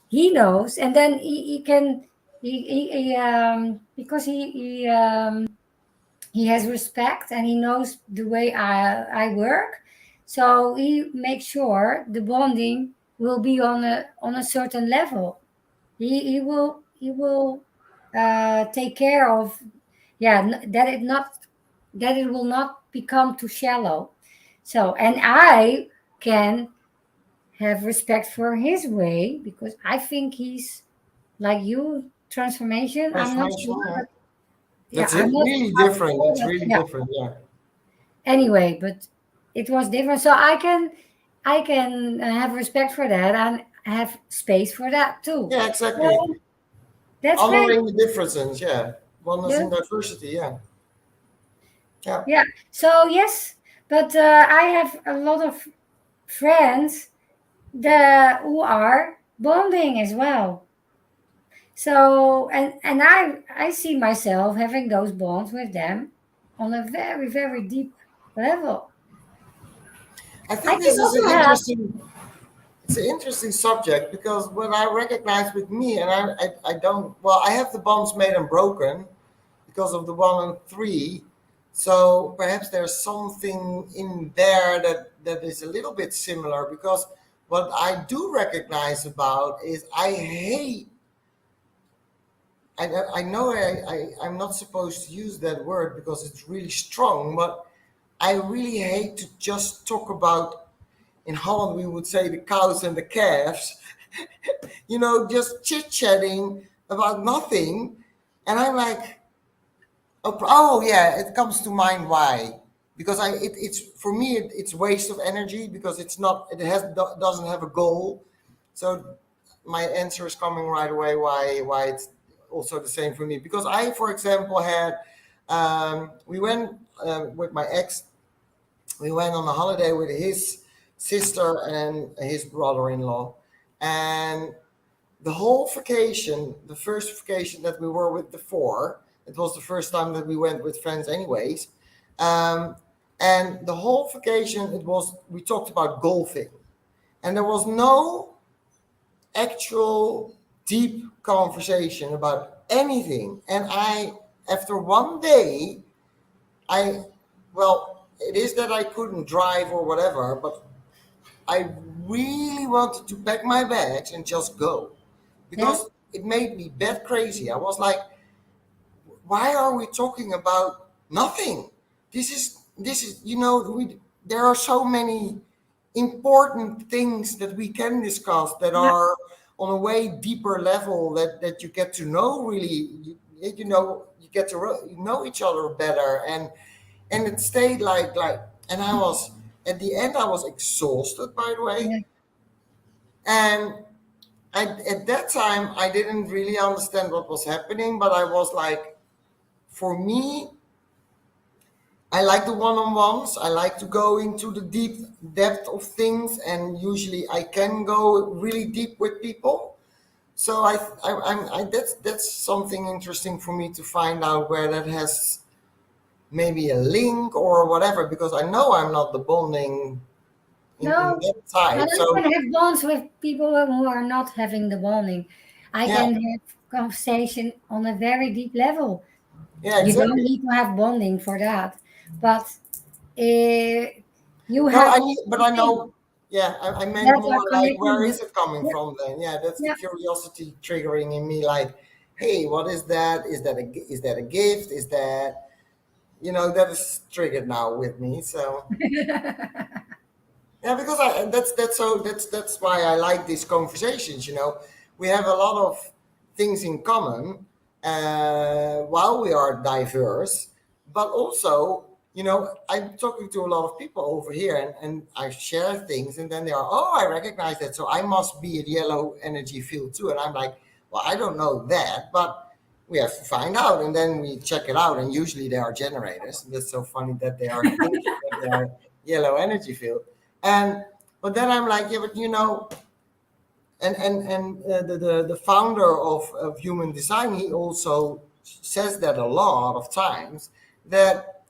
he knows, and then he can because he has respect, and he knows the way I work. So he makes sure the bonding will be on a certain level. He will take care of, yeah, that it will not become too shallow. So, and I can have respect for his way, because I think he's like you, transformation. I'm not transformation. sure, Yeah, but yeah, that's I'm it. not Really different. hardcore, It's but really yeah. different. Yeah, Anyway, but it was different, so I can have respect for that and have space for that too. yeah, exactly. So that's great. Honoring the differences. Yeah, oneness Yeah, and diversity. Yeah, yeah. yeah. So yes, but I have a lot of friends who are bonding as well. So, and I see myself having those bonds with them on a very, very deep level. I I think can this is also an have, interesting. It's an interesting subject because when I recognize with me, and I don't. Well, I have the bonds made and broken because of the 1 and 3. So perhaps there's something in there that is a little bit similar because what I do recognize about is I hate. I know I'm not supposed to use that word because it's really strong, but I really hate to just talk about, in Holland we would say, the cows and the calves, just chit chatting about nothing. And I'm like, oh yeah, it comes to mind why. Because it's for me it's waste of energy because doesn't have a goal. So my answer is coming right away why it's also the same for me. Because I, for example, had we went with my ex, we went on a holiday with his sister and his brother-in-law, and the whole vacation, the first vacation that we were with the four, it was the first time that we went with friends, anyways. Um, and the whole vacation, we talked about golfing, and there was no actual deep conversation about anything. And after one day, I, well, it is that I couldn't drive or whatever, but I really wanted to pack my bags and just go yeah, because it made me bat crazy. I was like, why are we talking about nothing? This is there are so many important things that we can discuss that yeah, are on a way deeper level that you get to know really you get to know each other better, and it stayed like and I was at the end I was exhausted, by the way. yeah. And at that time I didn't really understand what was happening, but I was like, for me, I like the one-on-ones. I like to go into the deep depth of things, and usually I can go really deep with people. So that's something interesting for me to find out where that has maybe a link or whatever, because I know I'm not the bonding in No, that but type. I So can have bonds with people who are not having the bonding. I yeah, can have. conversation on a very deep level. Yeah, You don't exactly. need to have bonding for that, but you No, have but to I think know. Yeah, I meant that more are like, where connecting with. is it coming Yeah, from then? Yeah, that's the yeah. curiosity triggering in me. Like, hey, what is that? Is that a gift? Is that, that is triggered now with me. So yeah, because that's why I like these conversations. We have a lot of things in common, while we are diverse, but also, I'm talking to a lot of people over here, and I share things, and then they are, oh, I recognize that, so I must be a yellow energy field too, and I'm like, well, I don't know that, but we have to find out, and then we check it out, and usually they are generators, and that's so funny that they are thinking that they are yellow energy field. And but then I'm like, yeah, but the founder of human design, he also says that a lot of times, that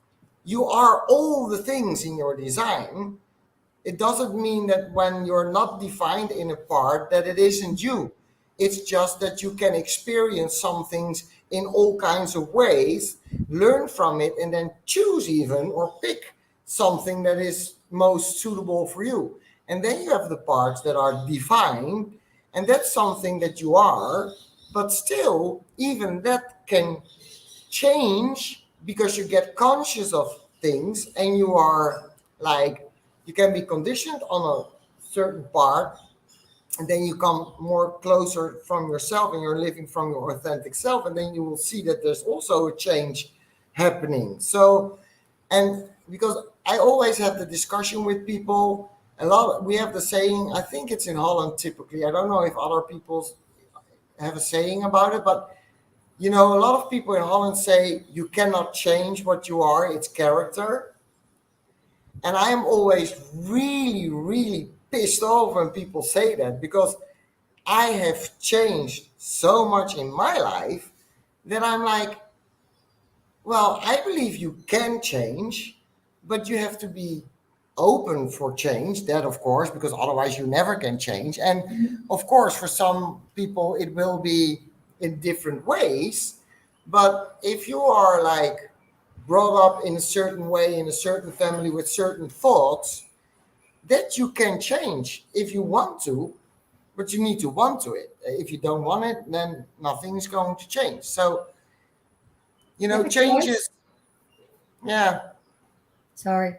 you are all the things in your design. It doesn't mean that when you're not defined in a part that it isn't you. It's just that you can experience some things in all kinds of ways, learn from it, and then choose even or pick something that is most suitable for you. And then you have the parts that are defined, and that's something that you are, but still, even that can change because you get conscious of things, and you are like, you can be conditioned on a certain part, and then you come more closer from yourself, and you're living from your authentic self, and then you will see that there's also a change happening. So, and because I always have the discussion with people, a lot, we have the saying, I think it's in Holland typically, I don't know if other people have a saying about it, but a lot of people in Holland say you cannot change what you are, it's character. And I am always really, really pissed off when people say that, because I have changed so much in my life that I'm like, well, I believe you can change, but you have to be open for change. That, of course, because otherwise you never can change. And of course, for some people, it will be in different ways. But if you are like brought up in a certain way, in a certain family with certain thoughts, that you can change if you want to, but you need to want to it. If you don't want it, then nothing is going to change. So, You have a choice. changes. Yeah. Sorry.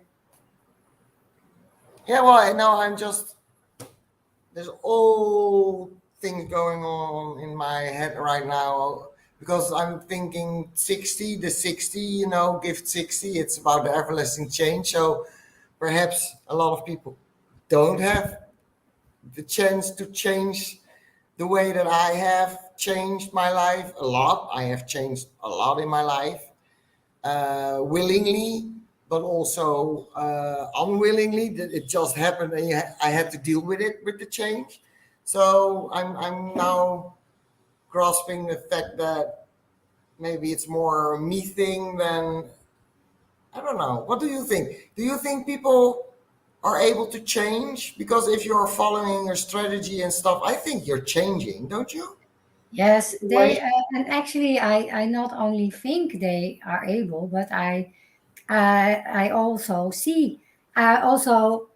Yeah, well, I know I'm just, there's all things going on in my head right now, because I'm thinking 60, the 60, gift 60, it's about the everlasting change. So perhaps a lot of people don't have the chance to change the way that I have changed my life a lot. I have changed a lot in my life, willingly, but also unwillingly. That it just happened, and I had to deal with it, with the change. So I'm now grasping the fact that maybe it's more a me thing than, I don't know. What do you think? Do you think people are able to change? Because if you're following your strategy and stuff, I think you're changing, don't you? Yes, Wait. and actually, I not only think they are able, but I also see. I also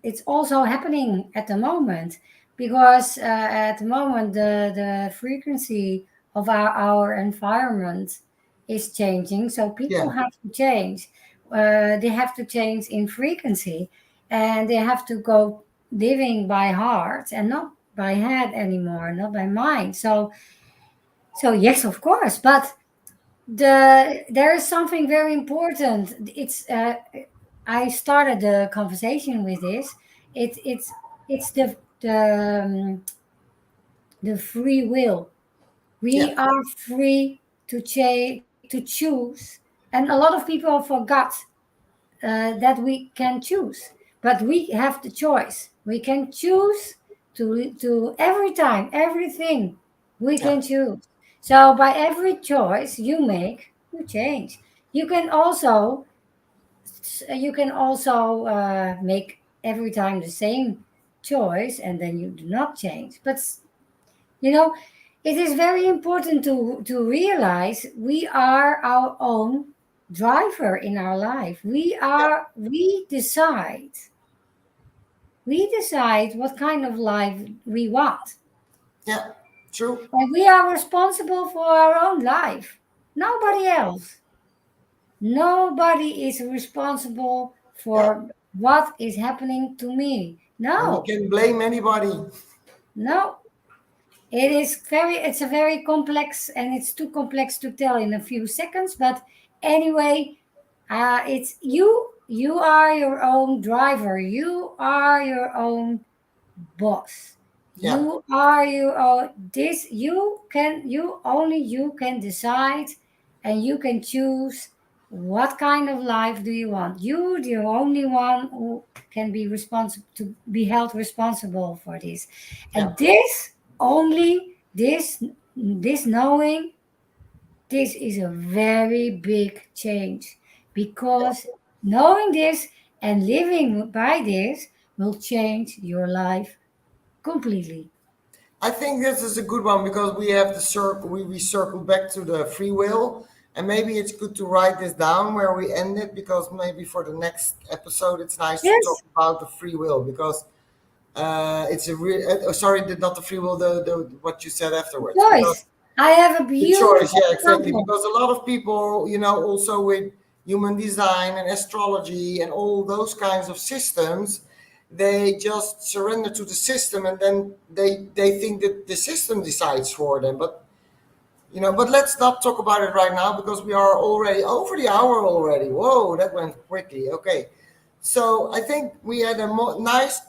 It's also happening at the moment, because at the moment the frequency of our environment is changing, so people Yeah. have to change. They have to change in frequency, and they have to go living by heart and not by head anymore, not by mind. So yes, of course, but there is something very important. It's I started the conversation with this. It's the free will. We Yeah. are free to choose, and a lot of people forgot that we can choose, but we have the choice. We can choose to every time, everything we Yeah. can choose. So by every choice you make, you change. You can also make every time the same choice, and then you do not change. But you know, it is very important to realize we are our own driver in our life. Yeah, We decide what kind of life we want. yeah, true. And we are responsible for our own life. Nobody else. Nobody is responsible Yeah, for what is happening to me. and you No, can blame anybody. no. It's a very complex, and it's too complex to tell in a few seconds. But anyway, it's you are your own driver. You are your own boss. Yeah, You are your own this you can decide, and you can choose what kind of life do you want. You the only one who can be responsible to be held responsible for this. yeah, And this only this knowing, this is a very big change, yeah. because knowing this and living by this will change your life completely. I think this is a good one because we have the circle. We circle back to the free will, and maybe it's good to write this down where we end it because maybe for the next episode it's nice to talk Yes, about the free will because it's a real. Sorry, not the free will. The what you said afterwards because choice. I have a the choice. beautiful Yeah, exactly. example. Because a lot of people, also with human design and astrology and all those kinds of systems, they just surrender to the system and then they think that the system decides for them. But let's not talk about it right now because we are already over the hour already. Whoa, that went quickly. Okay. So I think we had a nice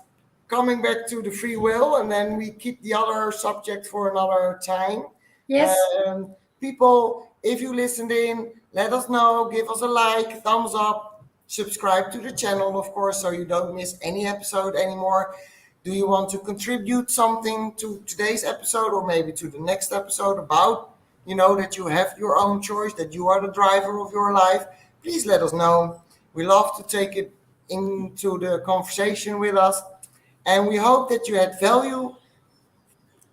coming back to the free will, and then we keep the other subject for another time. Yes, People, if you listened in, let us know. Give us a like, thumbs up, subscribe to the channel, of course, so you don't miss any episode anymore. Do you want to contribute something to today's episode or maybe to the next episode about, that you have your own choice, that you are the driver of your life? Please let us know. We love to take it into the conversation with us. And we hope that you had value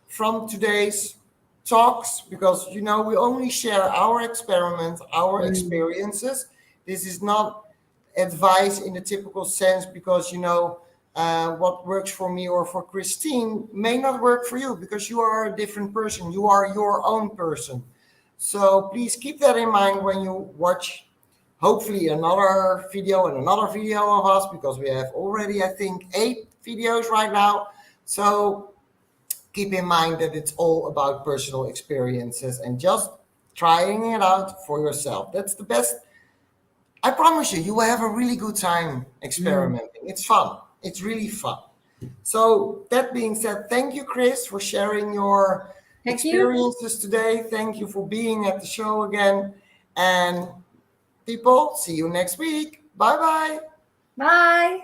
from today's talks because we only share our experiments, our mm, experiences. This is not advice in the typical sense because what works for me or for Christine may not work for you because you are a different person. You are your own person. So please keep that in mind when you watch hopefully another video and another video of us because we have already I think 8 videos right now. So keep in mind that it's all about personal experiences and just trying it out for yourself. That's the best. I promise you, you will have a really good time mm. experimenting. It's fun. It's really fun. So, that being said, thank you, Chris, for sharing your Thank you. experiences today. Thank you for being at the show again. And people, see you next week. Bye Bye.